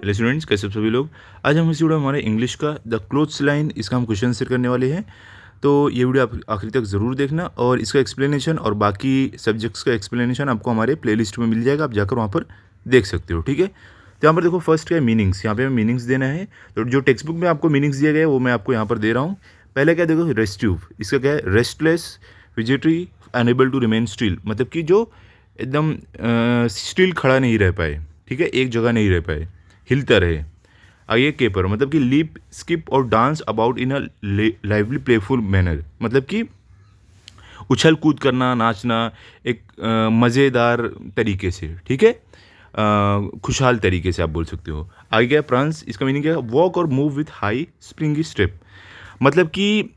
Hello students, कैसे हो सभी लोग। आज हम इस वीडियो में हमारे इंग्लिश का द क्लोथ्स लाइन इसका हम क्वेश्चन आंसर करने वाले हैं। तो ये वीडियो आप आखिरी तक ज़रूर देखना और इसका एक्सप्लेनेशन और बाकी सब्जेक्ट्स का एक्सप्लेनेशन आपको हमारे प्लेलिस्ट में मिल जाएगा। आप जाकर वहाँ पर देख सकते हो, ठीक है। तो यहाँ पर देखो, फर्स्ट क्या है, मीनिंग्स। यहाँ पे हमें मीनिंग्स देना है। तो जो टेक्स्ट बुक में आपको मीनिंग्स दिए गए वो मैं आपको यहाँ पर दे रहा हूँ। पहले क्या देखो, रेस्टिव, इसका क्या है, रेस्टलेस, फिजिटरी, अनएबल टू रिमेन स्टिल, मतलब कि जो एकदम स्टिल खड़ा नहीं रह पाए, ठीक है, एक जगह नहीं रह पाए, हिलता रहे। आइए केपर, मतलब कि लीप, स्किप और dance about in a lively playful manner, मतलब कि उछल कूद करना, नाचना एक मज़ेदार तरीके से, ठीक है, खुशहाल तरीके से आप बोल सकते हो। आगे क्या है, प्रांस, इसका मीनिंग क्या है, वॉक और move with high springy step, मतलब कि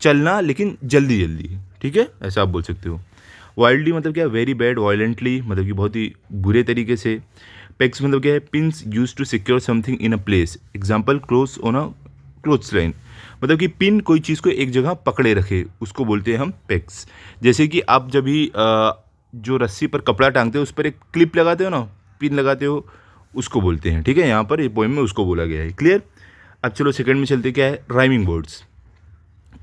चलना लेकिन जल्दी जल्दी, ठीक है, ऐसा आप बोल सकते हो। वाइल्डली मतलब क्या है, वेरी बैड, वायलेंटली मतलब कि बहुत ही बुरे तरीके से। पेक्स मतलब क्या है, pins use to secure something in a place, example clothes on a clothes line, मतलब कि पिन कोई चीज़ को एक जगह पकड़े रखे, उसको बोलते हैं हम पेक्स। जैसे कि आप जब भी जो रस्सी पर कपड़ा टांगते हो उस पर एक क्लिप लगाते हो ना, पिन लगाते हो, उसको बोलते हैं, ठीक है। यहाँ पर ये पोएम में उसको बोला गया है, क्लियर। अब चलो सेकंड में चलते, क्या है, राइमिंग वर्ड्स।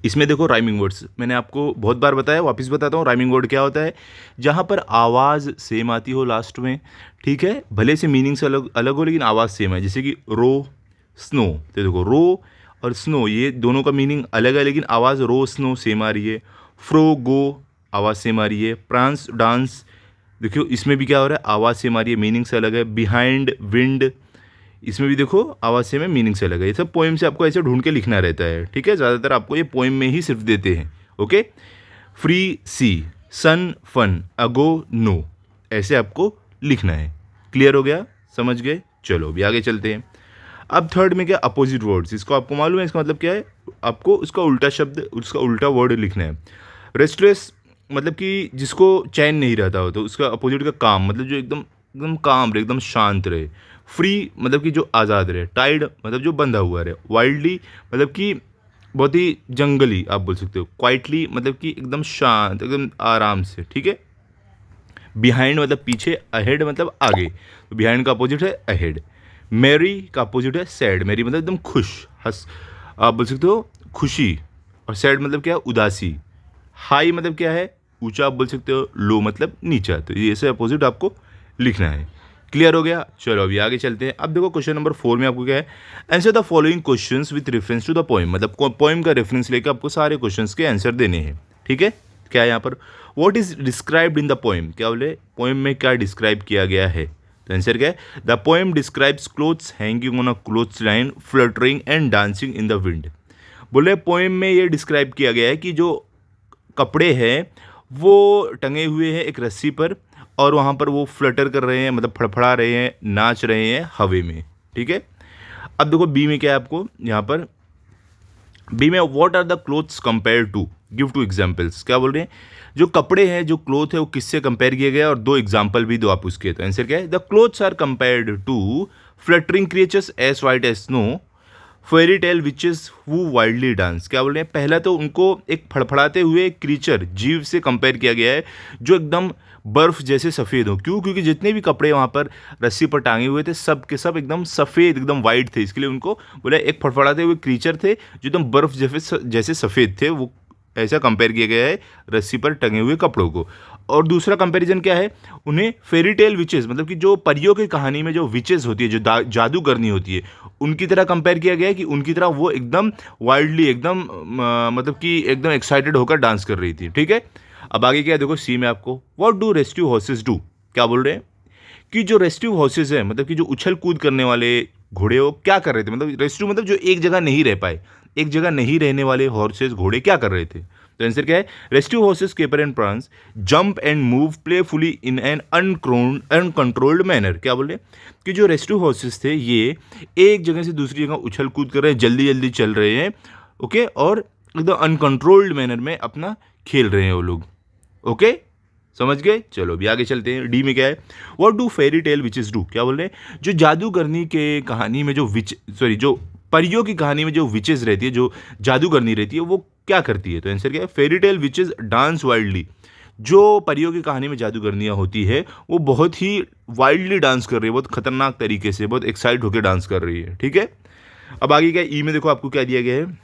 इसमें देखो, राइमिंग वर्ड्स मैंने आपको बहुत बार बताया, वापस बताता हूँ। राइमिंग वर्ड क्या होता है, जहाँ पर आवाज़ सेम आती हो लास्ट में, ठीक है, भले से मीनिंग से अलग अलग हो लेकिन आवाज़ सेम है। जैसे कि रो, स्नो, तो देखो रो और स्नो ये दोनों का मीनिंग अलग है लेकिन आवाज़ रो स्नो सेम आ रही है। फ्रो, गो, आवाज़ सेम आ रही है। प्रांस, डांस, देखियो इसमें भी क्या हो रहा है, आवाज़ सेम आ रही है, मीनिंग से अलग है। बिहाइंड, विंड, इसमें भी देखो आवाज़ से में मीनिंग से अलग है। ये सब पोएम से आपको ऐसे ढूंढ के लिखना रहता है, ठीक है। ज़्यादातर आपको ये पोएम में ही सिर्फ देते हैं, ओके। फ्री, सी, सन, फन, अगो, नो, ऐसे आपको लिखना है। क्लियर हो गया, समझ गए। चलो अभी आगे चलते हैं। अब थर्ड में क्या, अपोजिट वर्ड्स, इसको आपको मालूम है, इसका मतलब क्या है, आपको उसका उल्टा शब्द, उसका उल्टा वर्ड लिखना है। रेस्टलेस मतलब कि जिसको चैन नहीं रहता हो, तो उसका अपोजिट का काम, मतलब जो एकदम एकदम काम रहे, एकदम शांत रहे। फ्री मतलब कि जो आज़ाद रहे। टाइड मतलब जो बंधा हुआ रहे। वाइल्डली मतलब कि बहुत ही जंगली आप बोल सकते हो। क्वाइटली मतलब कि एकदम शांत, एकदम आराम से, ठीक है। बिहाइंड मतलब पीछे। अहेड मतलब आगे, तो बिहाइंड का अपोजिट है अहेड। मैरी का अपोजिट है सैड। मैरी मतलब एकदम खुश, हंस, आप बोल सकते हो खुशी। और सैड मतलब क्या है, उदासी। हाई मतलब क्या है, ऊंचा आप बोल सकते हो। लो मतलब नीचा। तो ये ऐसे अपोजिट आपको लिखना है। क्लियर हो गया। चलो अभी आगे चलते हैं। अब देखो क्वेश्चन नंबर 4 में आपको क्या है, answer the following questions with reference to the poem, मतलब पोएम का रेफरेंस लेकर आपको सारे क्वेश्चंस के आंसर देने हैं, ठीक है। क्या है यहाँ पर, what is described in the poem, क्या बोले पोएम में क्या डिस्क्राइब किया गया है। तो आंसर क्या है, the poem describes clothes hanging on a clothes line fluttering and dancing in the wind. बोले पोएम में ये डिस्क्राइब किया गया है कि जो कपड़े हैं वो टंगे हुए हैं एक रस्सी पर, और वहाँ पर वो फ्लटर कर रहे हैं, मतलब फड़फड़ा रहे हैं, नाच रहे हैं हवा में, ठीक है। अब देखो बी में क्या है, आपको यहाँ पर बी में what are the clothes compare to, give two examples, क्या बोल रहे हैं, जो कपड़े हैं, जो क्लोथ है वो किससे कंपेयर किया गया, और दो एग्जाम्पल भी दो आप उसके। तो आंसर क्या है, the clothes are compared to fluttering creatures as white as snow, fairy tale witches who wildly dance. क्या बोल रहे हैं, पहला तो उनको एक फड़फड़ाते हुए क्रीचर, जीव से कंपेयर किया गया है जो एकदम बर्फ जैसे सफ़ेद हो। क्यों, क्योंकि जितने भी कपड़े वहाँ पर रस्सी पर टांगे हुए थे सब के सब एकदम सफ़ेद, एकदम वाइट थे, इसके लिए उनको बोला एक फड़फड़ाते हुए क्रीचर थे जो एकदम बर्फ जैसे सफ़ेद थे, वो ऐसा कंपेयर किया गया है रस्सी पर टंगे हुए कपड़ों को। और दूसरा कंपैरिजन क्या है, उन्हें फेरी टेल विचेस, मतलब कि जो परियों की कहानी में जो विचेस होती है, जो जादू करनी होती है, उनकी तरह कंपेयर किया गया है कि उनकी तरह वो एकदम वाइल्डली, एकदम मतलब कि एकदम एक्साइटेड होकर डांस कर रही थी, ठीक है। अब आगे क्या है, देखो सी में आपको, what do rescue horses do, क्या बोल रहे हैं कि जो रेस्क्यू हॉर्सेस है, मतलब कि जो उछल कूद करने वाले घोड़े, वो क्या कर रहे थे, मतलब रेस्क्यू मतलब जो एक जगह नहीं रह पाए, एक जगह नहीं रहने वाले हॉर्सेस, घोड़े क्या कर रहे थे। तो आंसर क्या है, rescue horses caper and prawns jump and move playfully in an uncontrolled manner. क्या बोल रहे हैं कि जो रेस्क्यू हॉर्सेस थे ये एक जगह से दूसरी जगह उछल कूद कर रहे हैं, जल्दी जल्दी चल रहे हैं, ओके, और एकदम अनकंट्रोल्ड मैनर में अपना खेल रहे हैं वो लोग, ओके, समझ गए। चलो अभी आगे चलते हैं। डी में क्या है, what do Pheri tale witches do, क्या बोल रहे हैं, जो जादूगरनी के कहानी में जो परियों की कहानी में जो विचेस रहती है, जो जादूगरनी रहती है, वो क्या करती है। तो आंसर क्या है, फेरी टेल विचेस डांस वाइल्डली, जो परियों की कहानी में जादूगरनियाँ होती है वो बहुत ही वाइल्डली डांस कर रही है, बहुत खतरनाक तरीके से, बहुत एक्साइट होकर डांस कर रही है, ठीक है। अब आगे क्या ई में देखो आपको क्या दिया गया है,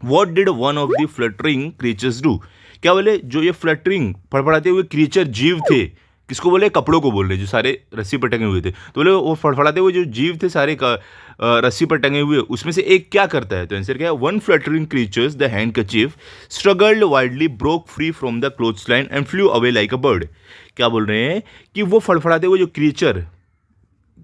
what did one of the fluttering creatures do. क्या बोले, जो ये फ्लटरिंग फड़फड़ाते हुए क्रीचर जीव थे, किसको बोले, कपड़ों को बोल रहे जो सारे रस्सी पर टंगे हुए थे, तो बोले वो फड़फड़ाते हुए जो जीव थे सारे का रस्सी पर टंगे हुए, उसमें से एक क्या करता है, तो आंसर क्या है, one fluttering creatures the handkerchief struggled wildly broke free from the clothes line and flu away like a bird. क्या बोल रहे हैं कि वो फड़फड़ाते हुए जो क्रीचर,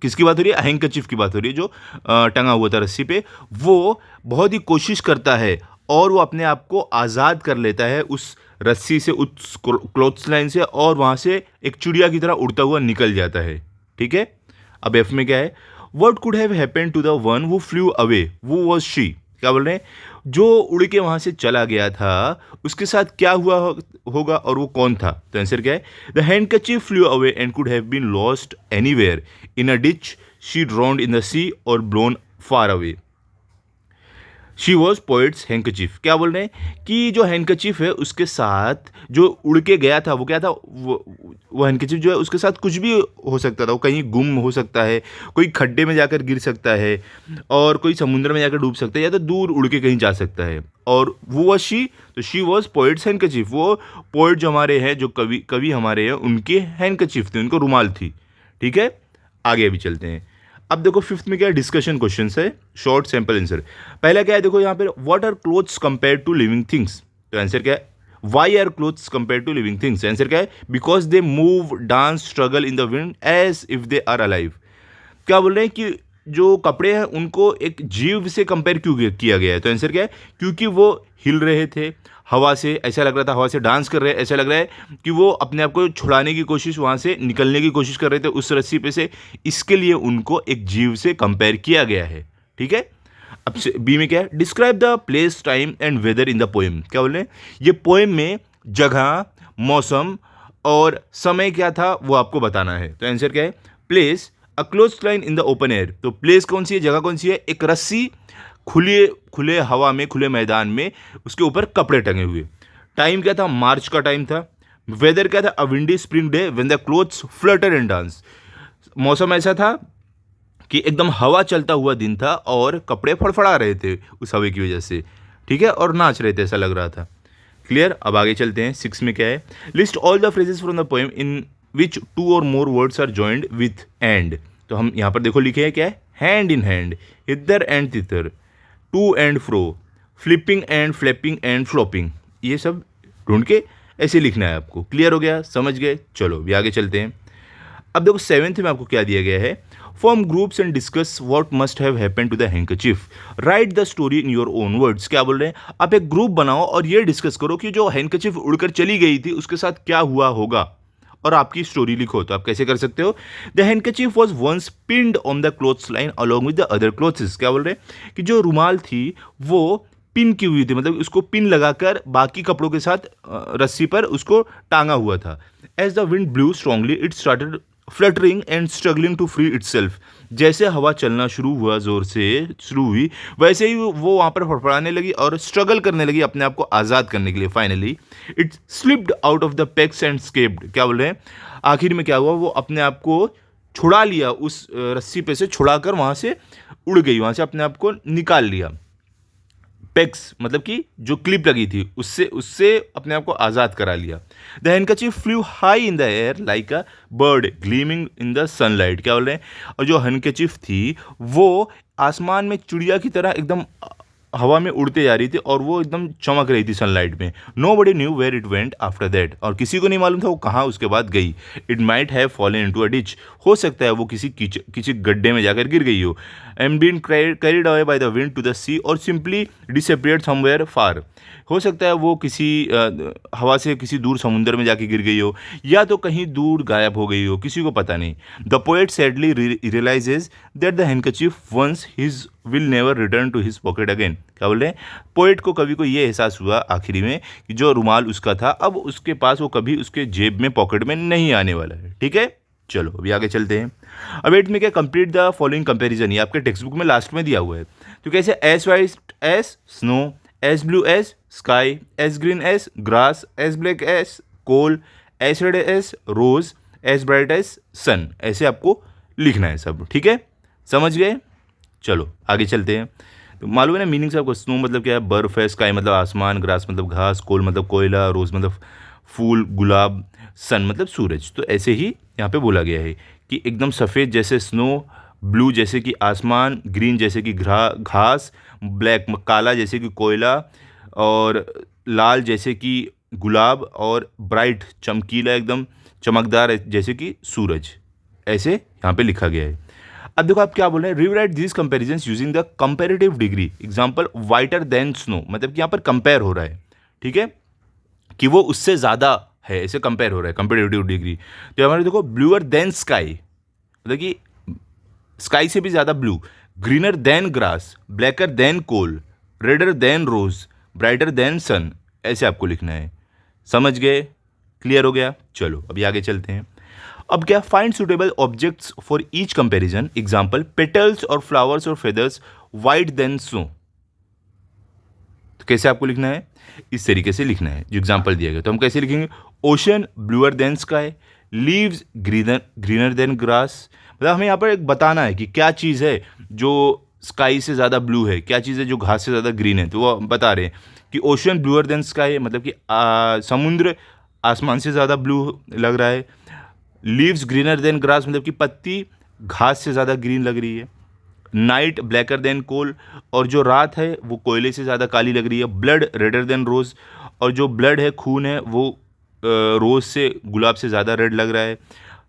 किसकी बात हो रही है, हैंकरचीफ की बात हो रही है, जो टंगा हुआ था रस्सी पे, वो बहुत ही कोशिश करता है और वो अपने आप को आज़ाद कर लेता है उस रस्सी से, उस क्लोथ्स लाइन से, और वहाँ से एक चिड़िया की तरह उड़ता हुआ निकल जाता है, ठीक है। अब एफ में क्या है, what could have happened to the one who flew away, वो वॉज शी। क्या बोल रहे हैं, जो उड़ के वहाँ से चला गया था उसके साथ क्या हुआ होगा और वो कौन था, तो आंसर क्या है, the handkerchief flew away and could have been lost anywhere in a ditch she drowned in the sea or blown far away. She was poet's handkerchief. क्या बोल रहे हैं कि जो हैंकचीफ है उसके साथ जो उड़ के गया था वो क्या था, वो हैंकचीफ जो है उसके साथ कुछ भी हो सकता था, वो कहीं गुम हो सकता है, कोई खड्डे में जाकर गिर सकता है, और कोई समुद्र में जाकर डूब सकता है, या तो दूर उड़ के कहीं जा सकता है। और वो वॉज शी, तो शी वॉज पोइट्स हैंकचीफ, वो पोइट जो हमारे हैं, जो कवि हमारे हैं, उनके हैंकचीफ थे, उनको रुमाल थी, ठीक है। आगे अभी चलते हैं। अब देखो फिफ्थ में क्या है, डिस्कशन क्वेश्चन है, शॉर्ट सैंपल आंसर। पहला क्या है, देखो यहाँ पे, what are clothes compare to living things, तो आंसर क्या है, why are clothes compare to living things, answer क्या है, because they move dance struggle in the wind as if they are alive. क्या बोल रहे हैं कि जो कपड़े हैं उनको एक जीव से कंपेयर क्यों किया गया है, तो आंसर क्या है, क्योंकि वो हिल रहे थे हवा से, ऐसा लग रहा था हवा से डांस कर रहे हैं, ऐसा लग रहा है कि वो अपने आप को छुड़ाने की कोशिश, वहाँ से निकलने की कोशिश कर रहे थे उस रस्सी पे से, इसके लिए उनको एक जीव से कंपेयर किया गया है, ठीक है। अब से बी में क्या है, describe the place time and weather in the poem. क्या बोल रहे हैं, ये पोएम में जगह, मौसम और समय क्या था वो आपको बताना है, तो आंसर क्या है, place a close line in the open air. तो प्लेस कौन सी है, जगह कौन सी है, एक रस्सी खुले खुले हवा में, खुले मैदान में, उसके ऊपर कपड़े टंगे हुए। टाइम क्या था, मार्च का टाइम था। वेदर क्या था, a windy spring day when the clothes flutter and dance. मौसम ऐसा था कि एकदम हवा चलता हुआ दिन था और कपड़े फड़फड़ा रहे थे उस हवा की वजह से, ठीक है, और नाच रहे थे, ऐसा लग रहा था। क्लियर। अब आगे चलते हैं, सिक्स में क्या है, list all the phrases from the poem in which two or more words are joined with and. तो हम यहाँ पर देखो लिखे हैं क्या है, हैंड इन हैंड, इधर एंड तितर, to and fro, flipping and flapping and flopping, ये सब ढूंढ के ऐसे लिखना है आपको। क्लियर हो गया, समझ गए, चलो अभी आगे चलते हैं। अब देखो सेवेंथ में आपको क्या दिया गया है, form groups and discuss what must have happened to the handkerchief, write the story in your own words. क्या बोल रहे हैं, आप एक ग्रुप बनाओ और ये डिस्कस करो कि जो हैंकरचीफ उड़कर चली गई थी उसके साथ क्या हुआ होगा, और आपकी स्टोरी लिखो। तो आप कैसे कर सकते हो, the handkerchief was once pinned on the clothes line along with the other clothes. क्या बोल रहे हैं कि जो रुमाल थी वो पिन की हुई थी, मतलब उसको पिन लगाकर बाकी कपड़ों के साथ रस्सी पर उसको टांगा हुआ था। As the wind blew strongly it started fluttering and struggling to free itself. जैसे हवा चलना शुरू हुआ, जोर से शुरू हुई, वैसे ही वो वहाँ पर फड़फड़ाने लगी और स्ट्रगल करने लगी अपने आप को आज़ाद करने के लिए। Finally it slipped out of the PECS and escaped. क्या बोल रहे हैं, आखिर में क्या हुआ, वो अपने आप को छुड़ा लिया, उस रस्सी पे से छुड़ाकर वहाँ से उड़ गई, वहाँ से अपने आप को निकाल लिया। पेक्स मतलब कि जो क्लिप लगी थी उससे उससे अपने आप को आज़ाद करा लिया। The handkerchief flu high in the air like a bird gleaming in the sunlight. क्या बोल रहे हैं, और जो हैंकरचीफ थी वो आसमान में चिड़िया की तरह एकदम हवा में उड़ते जा रही थी और वो एकदम चमक रही थी सनलाइट में। Nobody knew where it went after that, और किसी को नहीं मालूम था वो कहाँ उसके बाद गई। It might have fallen into a ditch, हो सकता है वो किसी गड्ढे में जाकर गिर गई हो। And been carried away by the wind to the sea or simply disappeared somewhere फार, हो सकता है वो किसी हवा से किसी दूर समुद्र में जाके गिर गई हो, या तो कहीं दूर गायब हो गई हो, किसी को पता नहीं। The poet sadly realises that the handkerchief once his will never return to his pocket again. क्या बोल रहे हैं, पोएट को कवि को ये एहसास हुआ आखिरी में कि जो रुमाल उसका था अब उसके पास वो कभी उसके जेब में, पॉकेट में नहीं आने वाला है। ठीक है, चलो अभी आगे चलते हैं। अब एट में क्या, कंप्लीट द फॉलोइंग कंपैरिजन, ये आपके टेक्स्ट बुक में लास्ट में दिया हुआ है। तो कैसे, as white as snow, as blue as sky, as green as grass, as black as coal, as red as rose, as bright as sun, ऐसे आपको लिखना है सब, ठीक है, समझ गए। चलो आगे चलते हैं। तो मालूम है ना मीनिंग से आपको, स्नो मतलब क्या है, बर्फ है, स्काई मतलब आसमान, ग्रास मतलब घास, कोल मतलब कोयला, रोज मतलब फूल गुलाब, सन मतलब सूरज। तो ऐसे ही यहाँ पे बोला गया है कि एकदम सफ़ेद जैसे स्नो, ब्लू जैसे कि आसमान, ग्रीन जैसे कि घास, ब्लैक काला जैसे कि कोयला, और लाल जैसे कि गुलाब, और ब्राइट चमकीला एकदम चमकदार जैसे कि सूरज, ऐसे यहाँ पे लिखा गया है। अब देखो आप क्या बोल रहे हैं, rewrite this comparison using the comparative degree, example whiter than snow, मतलब कि यहाँ पर कंपेयर हो रहा है, ठीक है, कि वो उससे ज़्यादा है, ऐसे कंपेयर हो रहा है, कंपेरेटिव डिग्री। तो हमारे देखो ब्लूअर देन स्काई, मतलब कि स्काई से भी ज़्यादा blue, greener than grass, blacker than coal, redder than rose, brighter than sun, ऐसे आपको लिखना है, समझ गए, क्लियर हो गया। चलो अभी आगे चलते हैं। अब क्या, find suitable objects for each comparison, example petals और फ्लावर्स और फेदर्स वाइट देन स्नो। तो कैसे आपको लिखना है, इस तरीके से लिखना है जो एग्जांपल दिया गया। तो हम कैसे लिखेंगे, ocean bluer than sky, leaves greener than grass, मतलब हमें यहाँ पर एक बताना है कि क्या चीज़ है जो स्काई से ज़्यादा ब्लू है, क्या चीज़ है जो घास से ज़्यादा ग्रीन है। तो वो बता रहे हैं कि ओशन ब्लूअर देन स्काई, मतलब कि समुद्र आसमान से ज़्यादा ब्लू लग रहा है। लीव्स ग्रीनर देन ग्रास, मतलब कि पत्ती घास से ज़्यादा ग्रीन लग रही है। नाइट ब्लैकर देन कोल, और जो रात है वो कोयले से ज़्यादा काली लग रही है। ब्लड रेडर देन रोज़, और जो ब्लड है खून है वो रोज़ से गुलाब से ज़्यादा रेड लग रहा है।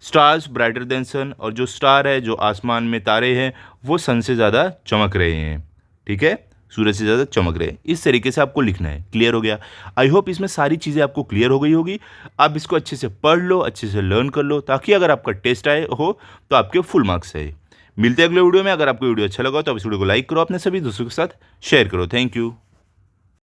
स्टार्स ब्राइटर देन सन, और जो स्टार है जो आसमान में तारे हैं वो सन से ज़्यादा चमक रहे हैं, ठीक है, सूरज से ज़्यादा चमक रहे हैं। इस तरीके से आपको लिखना है, क्लियर हो गया। आई होप इसमें सारी चीज़ें आपको क्लियर हो गई होगी। आप इसको अच्छे से पढ़ लो, अच्छे से लर्न कर लो, ताकि अगर आपका टेस्ट आए हो तो आपके फुल मार्क्स आए। मिलते हैं अगले वीडियो में। अगर आपको वीडियो अच्छा लगा तो आप इस वीडियो को लाइक करो, अपने सभी दोस्तों के साथ शेयर करो। Thank you.